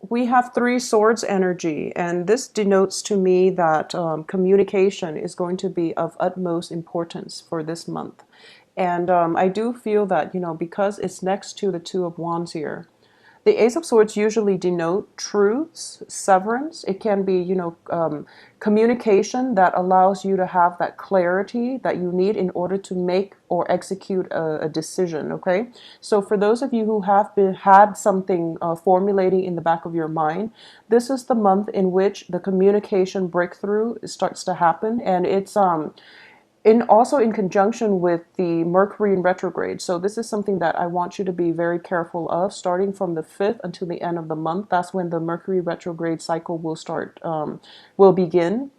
We have three swords energy, and this denotes to me that communication is going to be of utmost importance for this month. And I do feel that, because it's next to the Two of Wands here, the Ace of Swords usually denote truths, severance. It can be, communication that allows you to have that clarity that you need in order to make or execute a decision. Okay, so for those of you who have had something formulating in the back of your mind, this is the month in which the communication breakthrough starts to happen, and it's also in conjunction with the Mercury in retrograde. So this is something that I want you to be very careful of, starting from the 5th until the end of the month. That's when the Mercury retrograde cycle will begin.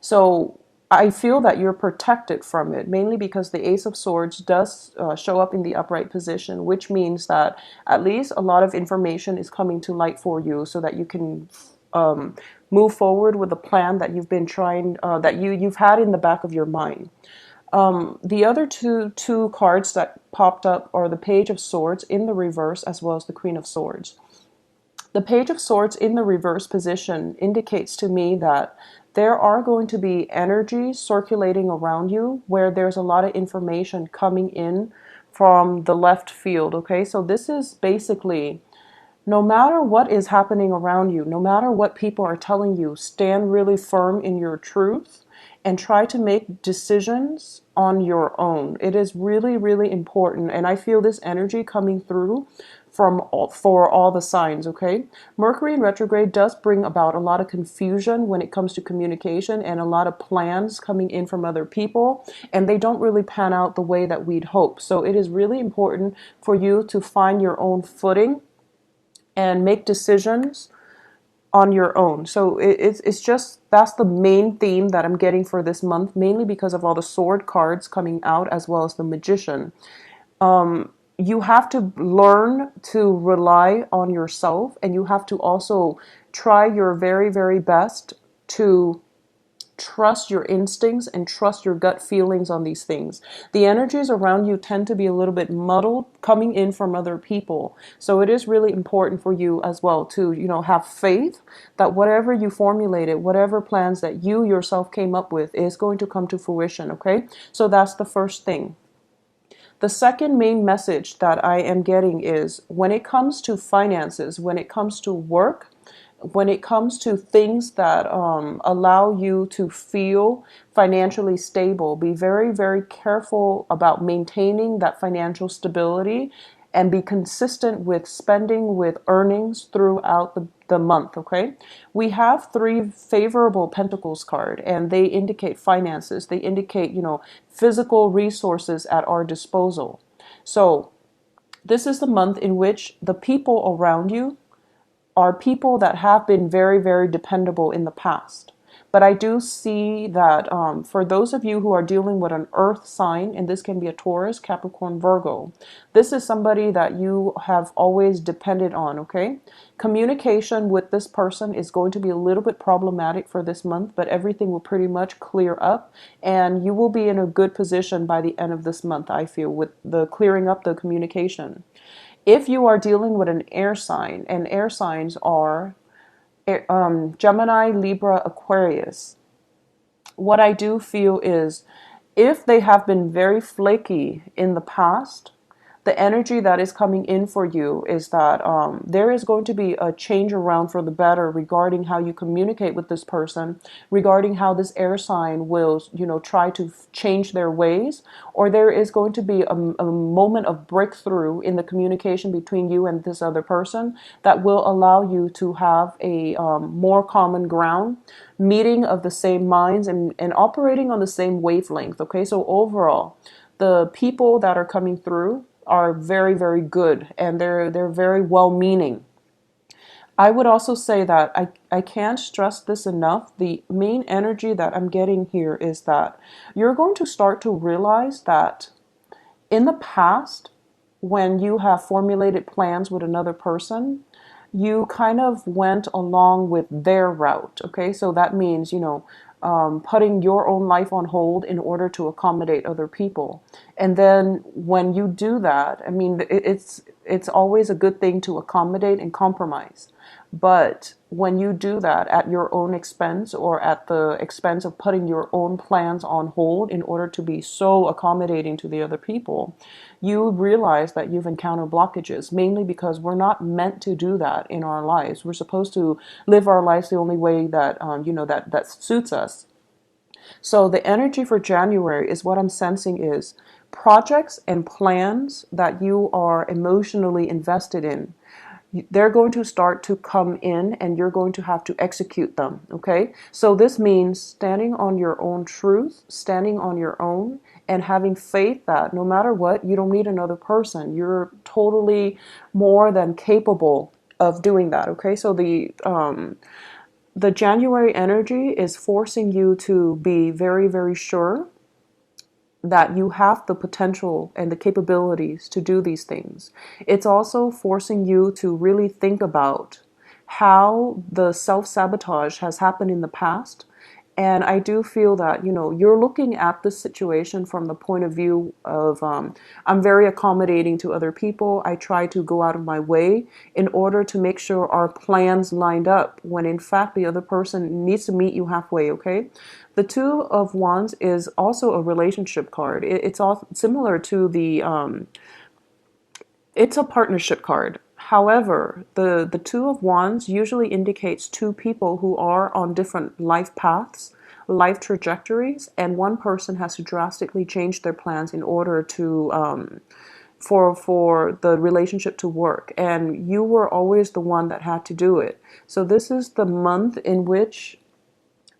So I feel that you're protected from it, mainly because the Ace of Swords does show up in the upright position, which means that at least a lot of information is coming to light for you so that you can um, move forward with a plan that you've been trying, that you've had in the back of your mind. The other two cards that popped up are the Page of Swords in the reverse as well as the Queen of Swords. The Page of Swords in the reverse position indicates to me that there are going to be energies circulating around you where there's a lot of information coming in from the left field. Okay, so this is basically no matter what is happening around you, no matter what people are telling you, stand really firm in your truth and try to make decisions on your own. It is really, really important. And I feel this energy coming through for all the signs, okay? Mercury in retrograde does bring about a lot of confusion when it comes to communication and a lot of plans coming in from other people, and they don't really pan out the way that we'd hope. So it is really important for you to find your own footing and make decisions on your own. So it's just that's the main theme that I'm getting for this month, mainly because of all the sword cards coming out as well as the magician. You have to learn to rely on yourself, and you have to also try your very, very best to trust your instincts and trust your gut feelings on these things. The energies around you tend to be a little bit muddled coming in from other people. So it is really important for you as well to, have faith that whatever you formulated, whatever plans that you yourself came up with is going to come to fruition, okay? So that's the first thing. The second main message that I am getting is when it comes to finances, when it comes to work, when it comes to things that allow you to feel financially stable, be very, very careful about maintaining that financial stability and be consistent with spending, with earnings throughout the month, okay? We have three favorable pentacles card, and they indicate finances. They indicate, physical resources at our disposal. So this is the month in which the people around you are people that have been very, very dependable in the past. But I do see that for those of you who are dealing with an earth sign, and this can be a Taurus, Capricorn, Virgo, this is somebody that you have always depended on, okay? Communication with this person is going to be a little bit problematic for this month, but everything will pretty much clear up, and you will be in a good position by the end of this month, I feel, with the clearing up the communication. If you are dealing with an air sign, and air signs are Gemini, Libra, Aquarius, what I do feel is if they have been very flaky in the past, the energy that is coming in for you is that there is going to be a change around for the better regarding how you communicate with this person, regarding how this air sign will, try to change their ways, or there is going to be a moment of breakthrough in the communication between you and this other person that will allow you to have a more common ground, meeting of the same minds and operating on the same wavelength. Okay, so overall, the people that are coming through are very, very good, and they're very well meaning. I would also say that I can't stress this enough. The main energy that I'm getting here is that you're going to start to realize that in the past, when you have formulated plans with another person, you kind of went along with their route. Okay, so that means, putting your own life on hold in order to accommodate other people. And then when you do that, I mean, it's always a good thing to accommodate and compromise. But when you do that at your own expense or at the expense of putting your own plans on hold in order to be so accommodating to the other people, you realize that you've encountered blockages, mainly because we're not meant to do that in our lives. We're supposed to live our lives the only way that, that suits us. So the energy for January is what I'm sensing is projects and plans that you are emotionally invested in. They're going to start to come in and you're going to have to execute them. Okay. So this means standing on your own truth, standing on your own, and having faith that no matter what, you don't need another person. You're totally more than capable of doing that. Okay. So the January energy is forcing you to be very, very sure that you have the potential and the capabilities to do these things. It's also forcing you to really think about how the self-sabotage has happened in the past. And I do feel that, you're looking at the situation from the point of view of, I'm very accommodating to other people. I try to go out of my way in order to make sure our plans lined up when in fact the other person needs to meet you halfway, okay? The Two of Wands is also a relationship card. It's all similar to it's a partnership card. However, the Two of Wands usually indicates two people who are on different life paths, life trajectories, and one person has to drastically change their plans in order to for the relationship to work. And you were always the one that had to do it. So this is the month in which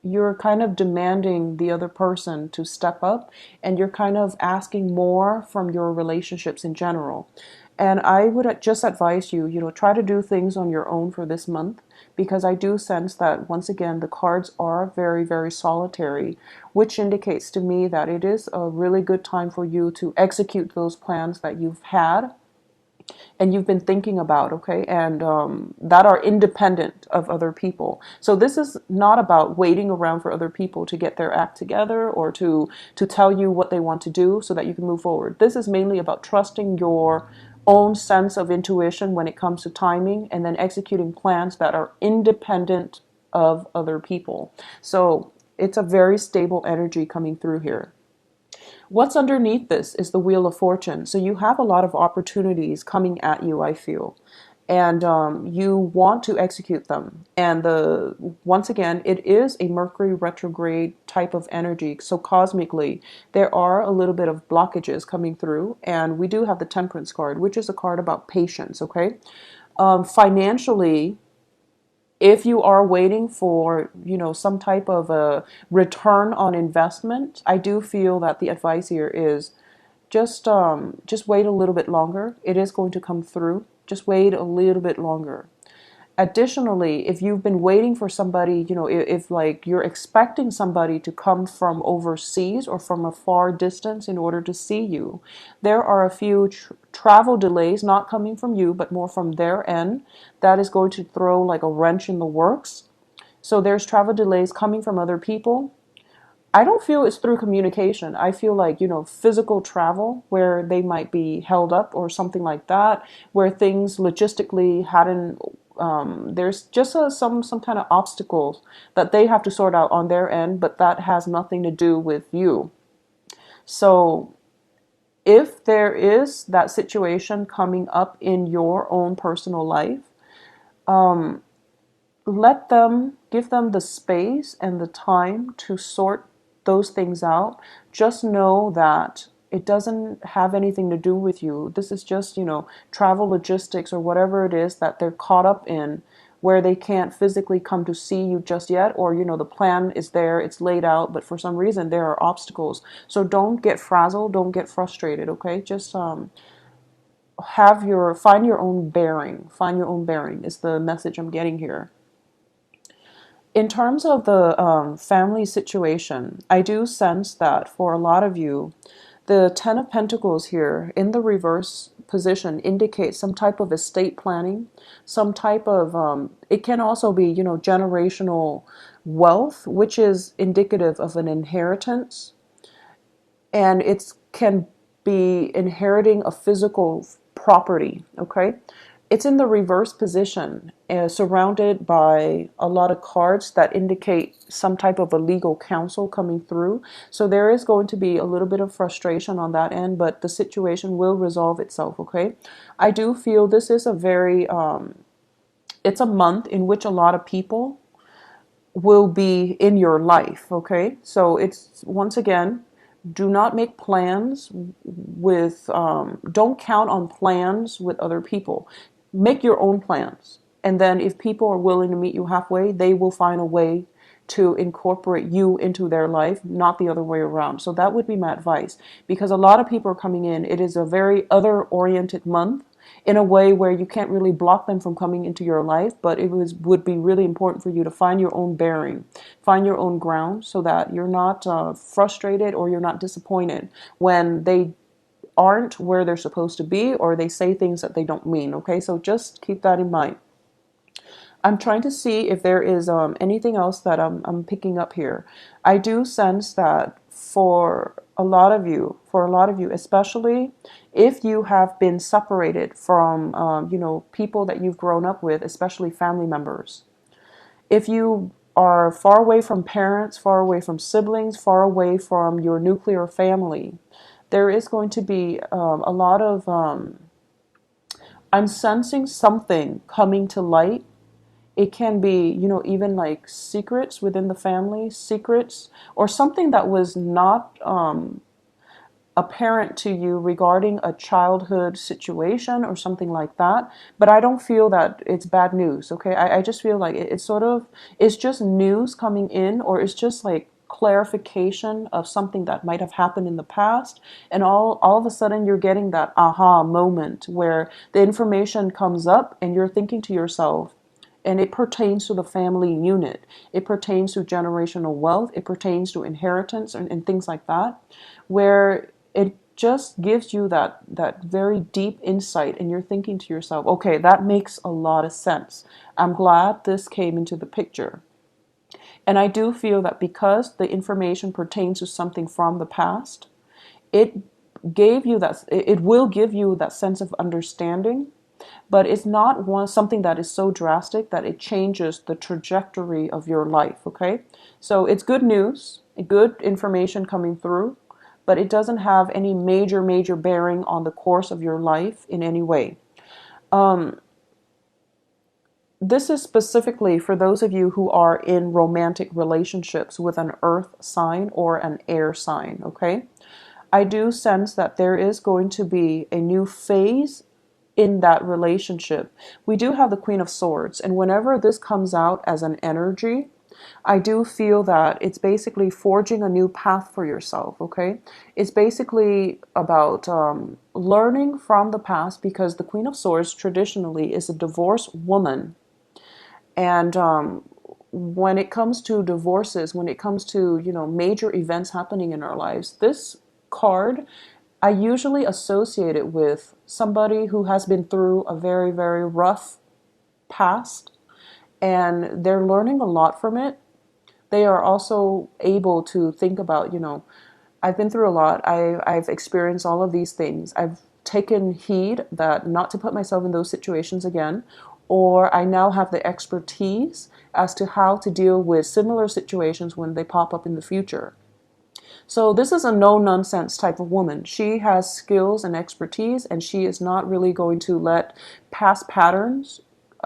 you're kind of demanding the other person to step up and you're kind of asking more from your relationships in general. And I would just advise you, try to do things on your own for this month because I do sense that once again, the cards are very, very solitary, which indicates to me that it is a really good time for you to execute those plans that you've had and you've been thinking about, okay, and that are independent of other people. So this is not about waiting around for other people to get their act together or to tell you what they want to do so that you can move forward. This is mainly about trusting your own sense of intuition when it comes to timing and then executing plans that are independent of other people. So it's a very stable energy coming through here. What's underneath this is the Wheel of Fortune. So you have a lot of opportunities coming at you, I feel, and you want to execute them. And once again, it is a Mercury retrograde type of energy. So cosmically, there are a little bit of blockages coming through, and we do have the Temperance card, which is a card about patience. Okay, financially, if you are waiting for, some type of a return on investment, I do feel that the advice here is just wait a little bit longer. It is going to come through. Just wait a little bit longer. Additionally, if you've been waiting for somebody, if like you're expecting somebody to come from overseas or from a far distance in order to see you, there are a few travel delays, not coming from you, but more from their end, that is going to throw like a wrench in the works. So there's travel delays coming from other people. I don't feel it's through communication. I feel like, physical travel where they might be held up or something like that, where things logistically hadn't, there's just some kind of obstacles that they have to sort out on their end, but that has nothing to do with you. So if there is that situation coming up in your own personal life, give them the space and the time to sort those things out. Just know that it doesn't have anything to do with you. This is just, travel logistics or whatever it is that they're caught up in where they can't physically come to see you just yet, or, the plan is there, it's laid out, but for some reason there are obstacles. So don't get frazzled, don't get frustrated, okay? Just find your own bearing. Find your own bearing is the message I'm getting here. In terms of the family situation, I do sense that for a lot of you, the Ten of Pentacles here in the reverse position indicates some type of estate planning, some type of, it can also be, generational wealth, which is indicative of an inheritance. And it can be inheriting a physical property, okay? it's in the reverse position, surrounded by a lot of cards that indicate some type of a legal counsel coming through. So there is going to be a little bit of frustration on that end, but the situation will resolve itself, okay? I do feel this is a very, it's a month in which a lot of people will be in your life, okay? So it's, once again, do not make plans with, don't count on plans with other people. Make your own plans. And then if people are willing to meet you halfway, they will find a way to incorporate you into their life, not the other way around. So that would be my advice, because a lot of people are coming in. It is a very other-oriented month in a way where you can't really block them from coming into your life, but would be really important for you to find your own bearing, find your own ground, so that you're not frustrated or you're not disappointed when they aren't where they're supposed to be, or they say things that they don't mean. Okay, so just keep that in mind. I'm trying to see if there is anything else that I'm picking up here. I do sense that for a lot of you, especially if you have been separated from, people that you've grown up with, especially family members. If you are far away from parents, far away from siblings, far away from your nuclear family, there is going to be a lot of, I'm sensing something coming to light. It can be, even like secrets within the family, secrets, or something that was not apparent to you regarding a childhood situation or something like that. But I don't feel that it's bad news, okay? I just feel like it's sort of, it's just news coming in, or it's just like clarification of something that might have happened in the past, and all of a sudden you're getting that aha moment where the information comes up and you're thinking to yourself, and it pertains to the family unit. It pertains to generational wealth. It pertains to inheritance and things like that, where it just gives you that very deep insight, and you're thinking to yourself, okay, that makes a lot of sense. I'm glad this came into the picture. And I do feel that because the information pertains to something from the past, it it will give you that sense of understanding, but it's not something that is so drastic that it changes the trajectory of your life, okay? So it's good news, good information coming through, but it doesn't have any major bearing on the course of your life in any way. This is specifically for those of you who are in romantic relationships with an earth sign or an air sign, okay? I do sense that there is going to be a new phase in that relationship. We do have the Queen of Swords, and whenever this comes out as an energy, I do feel that it's basically forging a new path for yourself, okay? It's basically about learning from the past, because the Queen of Swords traditionally is a divorced woman. And when it comes to divorces, when it comes to, major events happening in our lives, this card, I usually associate it with somebody who has been through a very rough past, and they're learning a lot from it. They are also able to think about, I've been through a lot. I've experienced all of these things. I've taken heed that not to put myself in those situations again, or I now have the expertise as to how to deal with similar situations when they pop up in the future. So this is a no-nonsense type of woman. She has skills and expertise, and she is not really going to let past patterns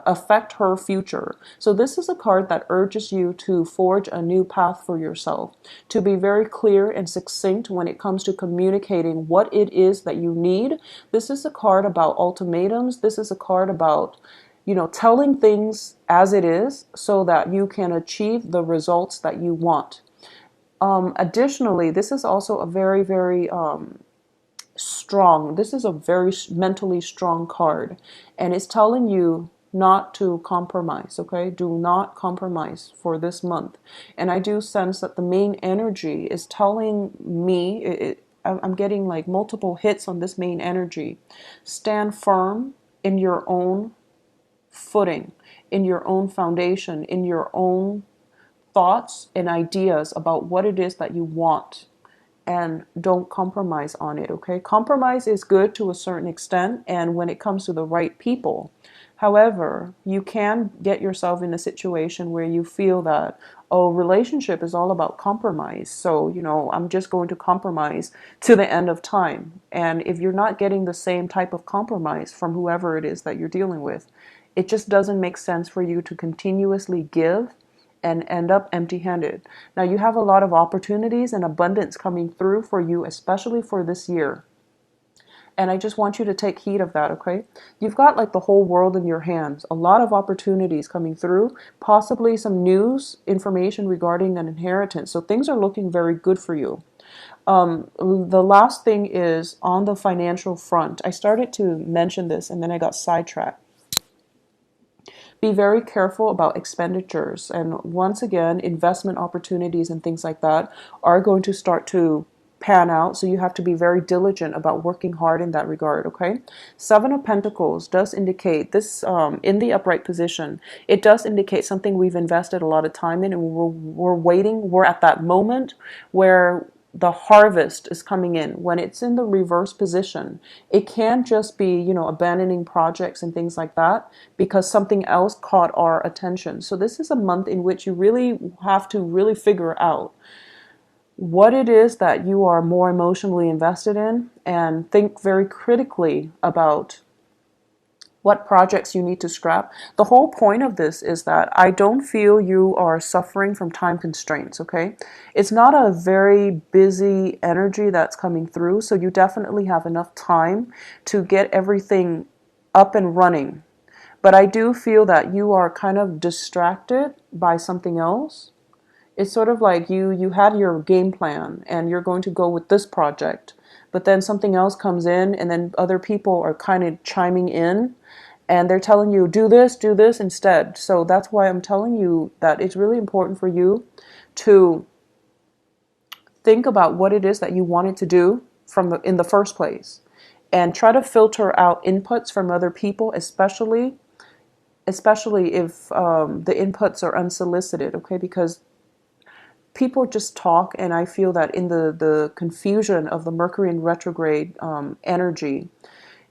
affect her future. So this is a card that urges you to forge a new path for yourself, to be very clear and succinct when it comes to communicating what it is that you need. This is a card about ultimatums. This is a card about, telling things as it is so that you can achieve the results that you want. Additionally, this is also a very strong, this is a very mentally strong card, and it's telling you not to compromise, okay? Do not compromise for this month. And I do sense that the main energy is telling me, I'm getting like multiple hits on this main energy. Stand firm in your own footing, in your own foundation, in your own thoughts and ideas about what it is that you want and don't compromise on it, okay? Compromise is good to a certain extent and when it comes to the right people. However, you can get yourself in a situation where you feel that, oh, relationship is all about compromise. So, I'm just going to compromise to the end of time. And if you're not getting the same type of compromise from whoever it is that you're dealing with, it just doesn't make sense for you to continuously give and end up empty handed. Now, you have a lot of opportunities and abundance coming through for you, especially for this year. And I just want you to take heed of that, okay? You've got like the whole world in your hands, a lot of opportunities coming through, possibly some news, information regarding an inheritance. So things are looking very good for you. The last thing is on the financial front. I started to mention this and then I got sidetracked. Be very careful about expenditures. And once again, investment opportunities and things like that are going to start to pan out. So you have to be very diligent about working hard in that regard, okay? Seven of Pentacles does indicate this in the upright position. It does indicate something we've invested a lot of time in and we're waiting. We're at that moment where the harvest is coming in. When it's in the reverse position, it can just be, abandoning projects and things like that because something else caught our attention. So this is a month in which you really have to really figure out what it is that you are more emotionally invested in and think very critically about what projects you need to scrap. The whole point of this is that I don't feel you are suffering from time constraints, okay? It's not a very busy energy that's coming through, so you definitely have enough time to get everything up and running. But I do feel that you are kind of distracted by something else. It's sort of like you had your game plan and you're going to go with this project, but then something else comes in and then other people are kind of chiming in and they're telling you do this instead. So that's why I'm telling you that it's really important for you to think about what it is that you wanted to do in the first place and try to filter out inputs from other people, especially if the inputs are unsolicited, okay? Because people just talk, and I feel that in the confusion of the Mercury in retrograde energy,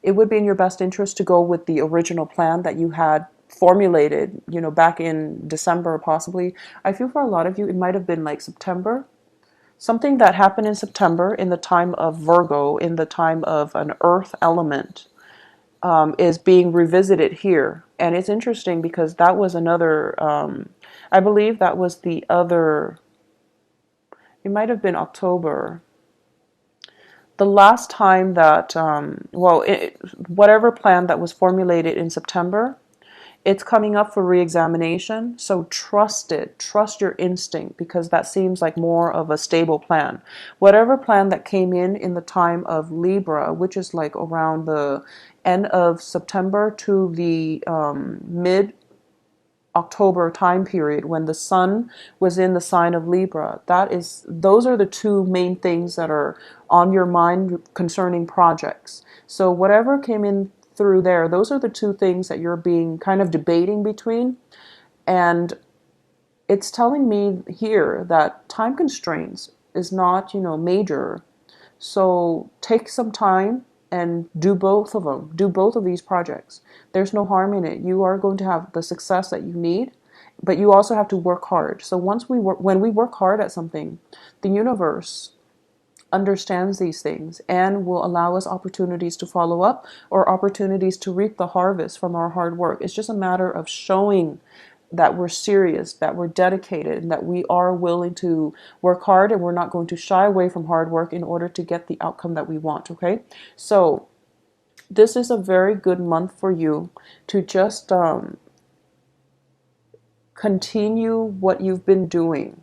it would be in your best interest to go with the original plan that you had formulated, back in December possibly. I feel for a lot of you, it might have been like September. Something that happened in September in the time of Virgo, in the time of an earth element, is being revisited here. And it's interesting because that was another, I believe that was the other, it might have been October. The last time that, whatever plan that was formulated in September, it's coming up for re-examination. So trust it. Trust your instinct because that seems like more of a stable plan. Whatever plan that came in the time of Libra, which is like around the end of September to the mid October time period when the sun was in the sign of Libra. Those are the two main things that are on your mind concerning projects. So whatever came in through there, those are the two things that you're being kind of debating between. And it's telling me here that time constraints is not, major. So take some time and do both of them. Do both of these projects. There's no harm in it. You are going to have the success that you need, but you also have to work hard. So when we work hard at something, the universe understands these things and will allow us opportunities to follow up or opportunities to reap the harvest from our hard work. It's just a matter of showing that we're serious, that we're dedicated, and that we are willing to work hard and we're not going to shy away from hard work in order to get the outcome that we want, okay? So this is a very good month for you to just continue what you've been doing,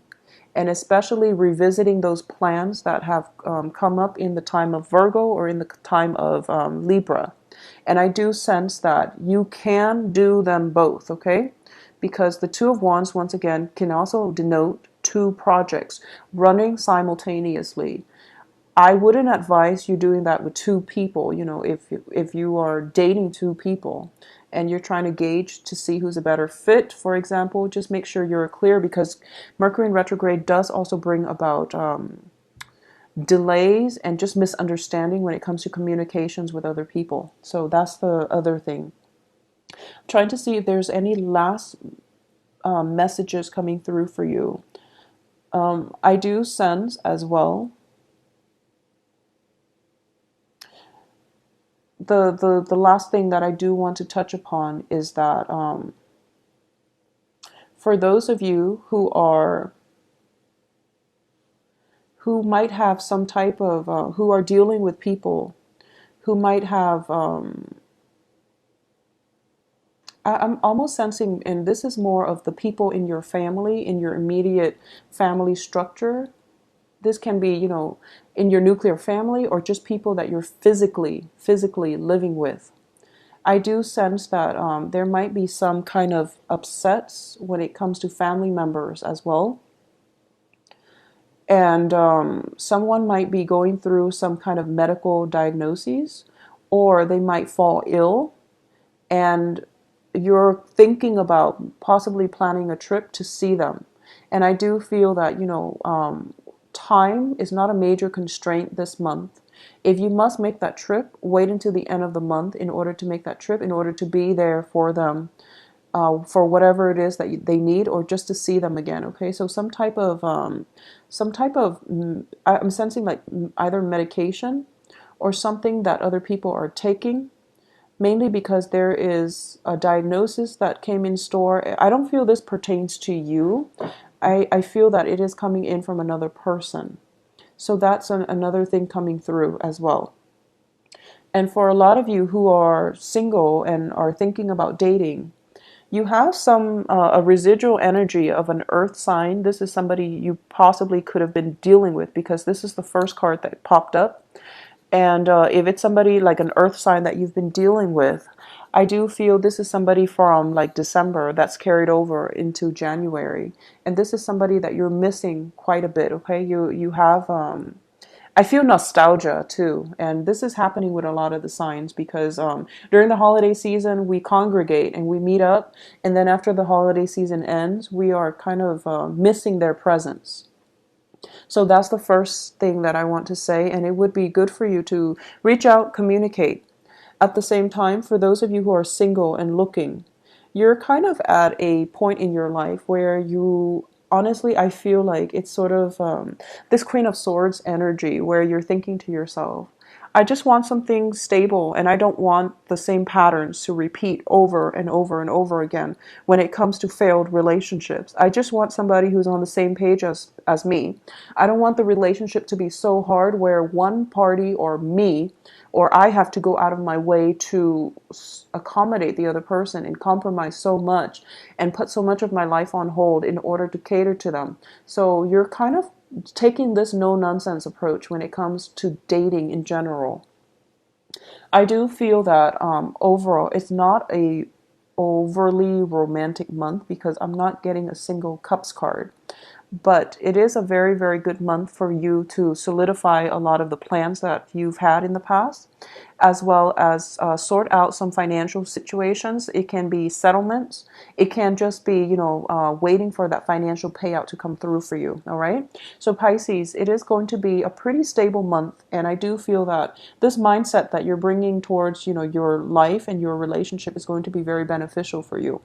and especially revisiting those plans that have come up in the time of Virgo or in the time of Libra. And I do sense that you can do them both, okay? Because the Two of Wands, once again, can also denote two projects running simultaneously. I wouldn't advise you doing that with two people. If you are dating two people and you're trying to gauge to see who's a better fit, for example, just make sure you're clear because Mercury in retrograde does also bring about delays and just misunderstanding when it comes to communications with other people. So that's the other thing. Trying to see if there's any last messages coming through for you. I do sense as well the last thing that I do want to touch upon is that for those of you who might have some type of who are dealing with people who might have I'm almost sensing, and this is more of the people in your family, in your immediate family structure. This can be, in your nuclear family or just people that you're physically living with. I do sense that there might be some kind of upsets when it comes to family members as well. And someone might be going through some kind of medical diagnoses, or they might fall ill, and you're thinking about possibly planning a trip to see them. And I do feel that, time is not a major constraint this month. If you must make that trip, wait until the end of the month in order to make that trip, in order to be there for them, for whatever it is that they need, or just to see them again. Okay, so some type of, I'm sensing like either medication or something that other people are taking, mainly because there is a diagnosis that came in store. I don't feel this pertains to you. I feel that it is coming in from another person. So that's another thing coming through as well. And for a lot of you who are single and are thinking about dating, you have some a residual energy of an earth sign. This is somebody you possibly could have been dealing with, because this is the first card that popped up. And if it's somebody like an earth sign that you've been dealing with, I do feel this is somebody from like December that's carried over into January. And this is somebody that you're missing quite a bit, okay? You have I feel nostalgia too, and this is happening with a lot of the signs, because during the holiday season we congregate and we meet up, and then after the holiday season ends, we are kind of missing their presence. So that's the first thing that I want to say, and it would be good for you to reach out, communicate. At the same time, for those of you who are single and looking, you're kind of at a point in your life where you honestly, I feel like it's sort of this Queen of Swords energy where you're thinking to yourself, I just want something stable, and I don't want the same patterns to repeat over and over and over again when it comes to failed relationships. I just want somebody who's on the same page as me. I don't want the relationship to be so hard where one party or me or I have to go out of my way to accommodate the other person and compromise so much and put so much of my life on hold in order to cater to them. So you're kind of taking this no nonsense approach when it comes to dating in general. I do feel that overall it's not a overly romantic month, because I'm not getting a single cups card. But it is a very, very good month for you to solidify a lot of the plans that you've had in the past, as well as sort out some financial situations. It can be settlements. It can just be, waiting for that financial payout to come through for you. All right. So Pisces, it is going to be a pretty stable month. And I do feel that this mindset that you're bringing towards, your life and your relationship is going to be very beneficial for you.